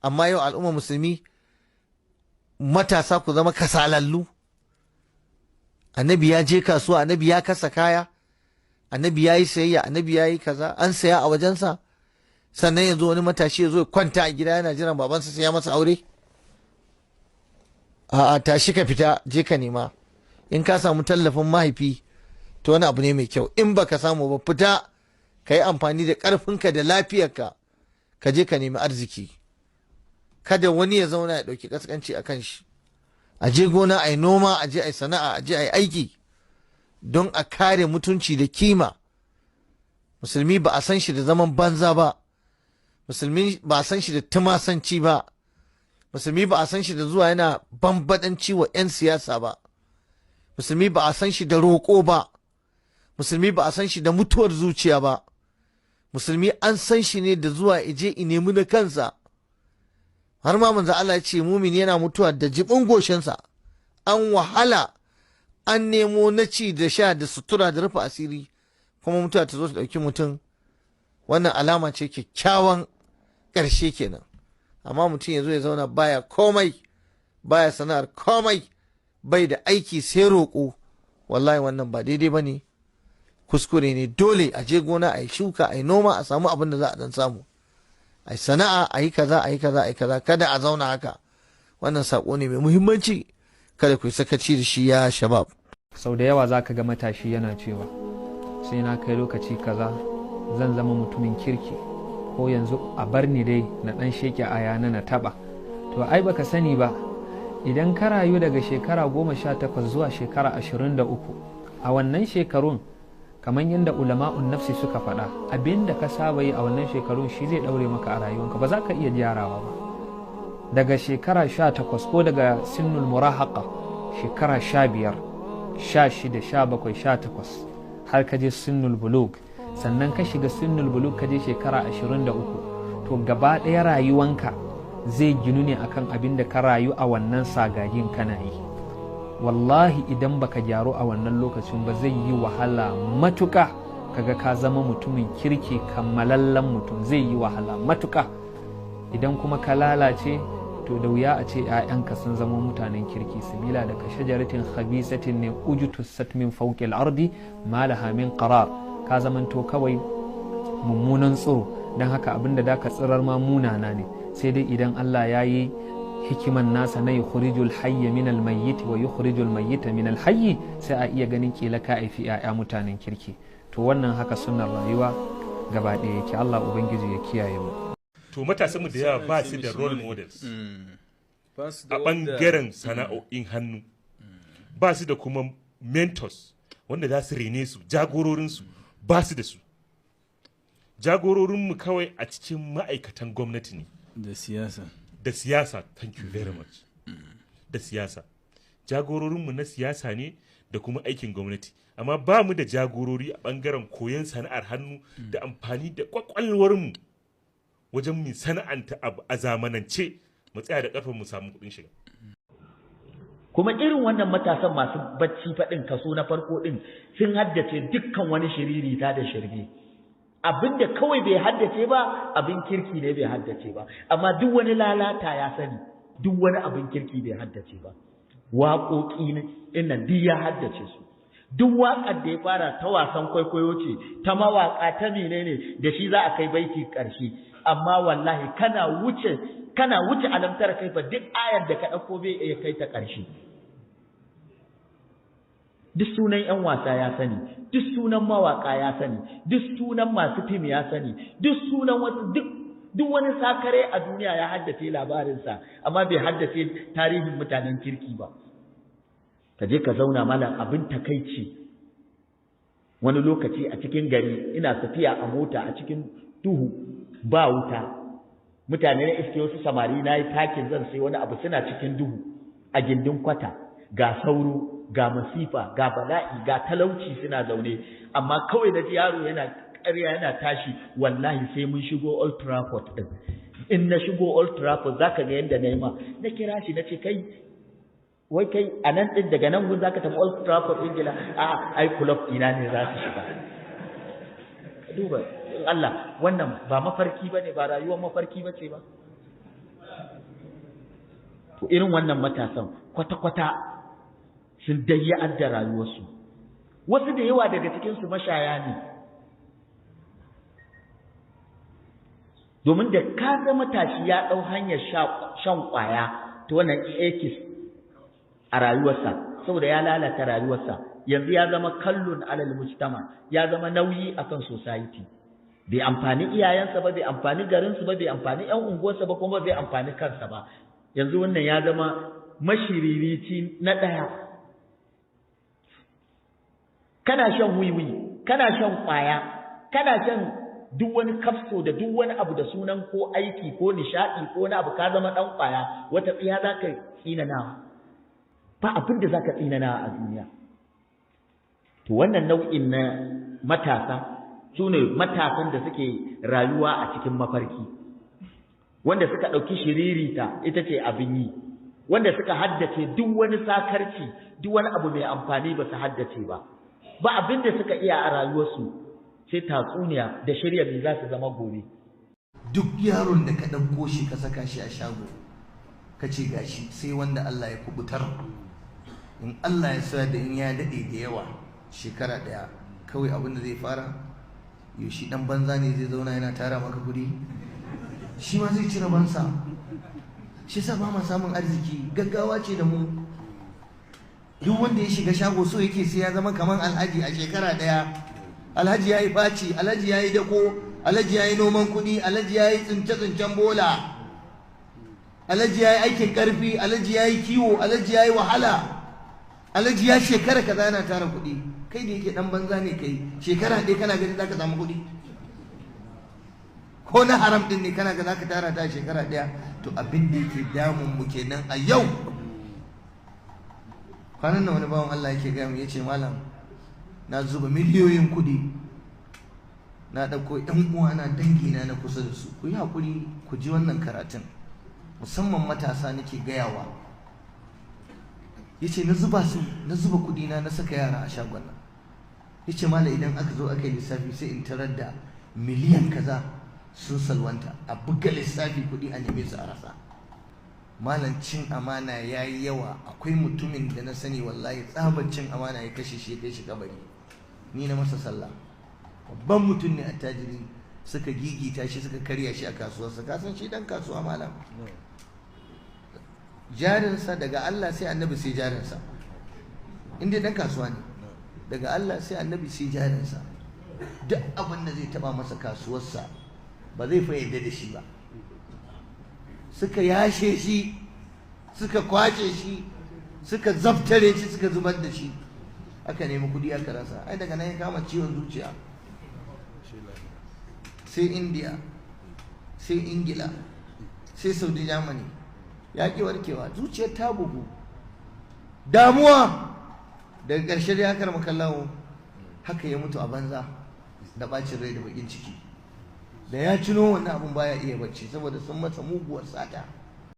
amma yau al'umma musulmi matasa ku zama kasalallu. Annabi ya je kasuwa, annabi ya kasa kaya, annabi ya yi sayayya, annabi ya yi kaza, an saya a wajensa, sannan yanzu wani matashi ya zo ya kwanta a gida yana jiran babansa sai ya masa aure. A'a, tashi ka fita, je ka nema. In ka samu tallafin mahaifi to wani abu ne mai kyau, in baka samu ba fita ka yi amfani da ƙarfinka da lafiyarka ka je ka nemi arziki. Kada wani ya zauna ya ɗauki ƙasƙanci a kan shi. A je gona a yi noma, a je a yi sana'a, a je a yi aiki don a kare mutunci da kima. Musulmi ba a san shi da zaman banza ba, musulmi ba a san shi da tumasanci ba, musulmi ba a san shi da zuwa yana bambadanci wa 'yan siyasa ba, musulmi ba a san shi da roƙo ba, musulmi ba a san shi da mutuwar zuciya ba, musulmi an san shi ne da zuwa ije i nemi na kansa. Har ma manzo Allah ya ce mumini yana mutuwa da jibin goshinsa, an wahala an nemo na ci da sha da sutura da rufe asiri, kuma mutuwa ta zo ta ɗauki mutum. Wannan alama ce kyakkyawan ƙarshe kenan. Amma mutum ya zo ya zauna baya komai, baya sana'ar komai, bai da aiki sai roƙo, wallahi wannan ba daidai ba ne, kuskure ne. Dole a je gona a yi shuka, a yi noma, a samu abin da za a dan samu, a yi sana'a, a yi kaza, a yi kaza, a yi kaza. Kada a zauna haka. Wannan saƙo ne mai muhimmanci, kada ku yi sakaci da shi ya shabab. Sau da yawa za ka ga matashi yana cewa sai na kai lokaci kaza zan zama mutumin kirki, ko yanzu a bar ni dai na ɗan sheke ayana na taɓa. To ai baka sani ba, idan ka rayu daga shekara 18 zuwa shekara 23, a wannan shekarun kamar yadda ulama'un nafsi suka faɗa, abin da ka saba yi a wannan shekarun shi zai ɗaure maka a rayuwanka, ba za ka iya gyarawa ba. Daga shekara 18 ko daga sinnul murahaqa, shekara 15, 16, 17, 18 har ka je sinnul bulug, sannan ka shiga sinnul bulug ka je shekara 23, to gaba ɗaya rayuwanka zai ginu ne akan abin da ka rayu a wannan sagagin kana yi. Wallahi idan baka gyaru a wannan lokacin ba zai yi wahala matuka kaga ka zama mutumin kirki, kammalallen mutum, zai yi wahala matuka. Idan kuma ka lalace to da wuya a ce 'ya'yanka sun zama mutanen kirki, sabila da ka shajaratin khabisatin ne ujutussat min fawqil ardi ma laha min qarar. Ka zamanto kawai mummunan tsiro, don haka abinda da ka tsirar ma munana ne, sai dai idan Allah ya yi hikiman nasa na yukhrijul hayya min almayyit wa yukhrijul mayyita min alhayy, sai a iya ganin kila ka aifi 'ya'ya mutanen kirki. To wannan haka sunnar rayuwa gaba ɗaya yake. Allah ubangiji ya kiyaye mu. To matasan mu da yawa ba su da role models a bangaren sana'o'in hannu, ba su da kuma mentors wanda za su rene su, jagororinsu ba su da su. Jagororinmu kawai a cikin ma'aikatan gwamnati ne da siyasa. Thank you very much. Da siyasa, jagororinmu na siyasa ne da kuma aikin gwamnati, amma ba mu da jagorori a bangaren koyon sana'ar hannu da amfani da kwakwalwarmu wajen mu sana'anta abu a zamanance, mu tsaya da ƙarfin mu samu kuɗin shiga. Kuma irin wannan matasan masu bacci faɗin kaso na farko ɗin sun haddace dukkan wani shiririta da shirme. Abinda kawai bai haddace ba, abin kirki ne bai haddace ba, amma duk wani lalata ya sani, duk wani abin kirki bai haddace ba. Waƙoƙi nan duk ya haddace su. Duk waƙar da ya fara ta wasan kwaikwayo ce, ta mawaƙa, ta menene, da shi za a kai baiti ƙarshe. Amma wallahi kana wuce alamtar kai fa duk ayar da ka ɗauko bai iya kai ta ƙarshe. Duk sunan 'yan wasa ya sani, duk sunan mawaƙa ya sani, duk sunan masu fim ya sani, duk sunan wasu, duk wani sakare a duniya ya haddace labarinsa, amma bai haddace tarihin mutanen kirki ba. Ka je ka zauna malam, abin takaici. Wani lokaci a cikin gari ina tafiya a mota a cikin duhu, ba wuta, mutane na iske wasu samari na yi takin zan sai wani abu, suna cikin duhu a gindin kwata, ga sauro, ga masifa, ga bala'i, ga talauci suna zaune, amma kawai na ji yaro yana ƙarya yana tashi, wallahi sai mun shigo Old Trafford din. In na shigo Old Trafford zaka ga yanda na yi ma, na kira shi na ce kai, wai kai a nan din daga nan gun zaka tafi Old Trafford din gila, a ai club ina ne za su shiga. Duba Allah, wannan ba mafarki bane, ba rayuwar mafarki bace ba. to irin wannan matasan kwata-kwata sun dayyar da rayuwarsu. Wasu da yawa daga cikinsu mashaya ne, domin da ka ga matashi ya ɗau hanyar shan ƙwaya ta wannan ekis a rayuwarsa, saboda ya lalata rayuwarsa, yanzu ya zama kallon alal mujtama, ya zama nauyi akan society. Bai amfani iyayensa ba, bai amfani garinsu ba, bai amfani ƴan unguwarsa ba, kuma bai amfani kansa ba. Yanzu wannan ya zama mashiririci na ɗaya. Kana shan wiwi, kana shan ƙwaya, kana shan duk wani kafso da duk wani abu da sunan ko aiki ko nishaɗi ko wani abu, ka zama ɗan ƙwaya, wata tsiya za ka tsinana. Ba abin da za ka tsinana a duniya. To wannan nau'in na matasa su ne matasan da suke rayuwa a cikin mafarki, wanda suka ɗauki shiririta ita ce abin yi, wanda suka haddace duk wani sakarci, duk wani abu mai amfani ba su haddace ba. Ba abin da suka iya a rayuwarsu sai tatsuniya da shirya me za su zama gobe. Duk yaron da ka ɗauko shi ka saka shi a shago ka ce gashi sai wanda Allah ya kubutar, in Allah ya sa da in ya daɗe da yawa shekara ɗaya, kawai abin da zai fara yaushe ɗan banza ne zai zauna yana tara maka kuɗi, shi ma zai ci rabansa. Shi sa ba ma samun arziki, gaggawa ce da mu. Duk wanda ya shiga shago so yake sai ya zama kamar alhaji a shekara ɗaya. Alhaji ya yi faci, alhaji ya yi dako, alhaji ya yi noman kuɗi, alhaji ya yi tsince-tsincen bola, alhaji ya yi aikin ƙarfi, alhaji ya yi kiwo, alhaji ya yi wahala, alhaji ya shekara kaza yana tara kuɗi. Kai da yake ɗan banza ne kai, shekara ɗaya kana gani za ka samu kuɗi? Ko na haram ɗin ne kana ga za ka tara ta shekara ɗaya? To abin da yake damun mu kenan a yau. Kwanan nan wani bawan Allah yake gaya mu, yace malam na zuba miliyoyin kuɗi, na ɗauko ƴan uwana dangina na kusa da su, ku yi haƙuri ku ji wannan karatun, musamman matasa nake gayawa. Yace na zuba kuɗi na saka yara a shagon nan. Yace malam idan aka zo aka yi lissafi sai in tarar da miliyan kaza sun salwanta, a buga lissafi kuɗi a neme su a rasa. Malam cin amana ya yi yawa. Akwai mutumin da na sani wallahi tsabar cin amana ya kashe shi, ya kai shi kabari, ni na masa sallah. Babban mutum ne attajiri, suka gigita shi, suka karya shi a kasuwarsa. Ka san shi dan kasuwa malam, jarinsa daga Allah sai annabi sai jarinsa. Inda dan kasuwa ne, daga Allah sai annabi sai jarinsa. Duk abin da zai taba masa kasuwarsa ba zai fa yadda da shi ba. Suka yashe shi, suka kwace shi, suka zaftare shi, suka zubar da shi, aka nemi kudi aka rasa. Ai daga nan ya kama ciwon zuciya, sai India, sai Ingila, sai Saudi Germany, ya ki warkewa, zuciyar ta bugu, damuwa. Daga ƙarshe dai haka makallawo haka ya mutu a banza da bacin rai da bakin ciki. Da ya cino wannan abun baya iya bacci saboda sun masa muguwar sata.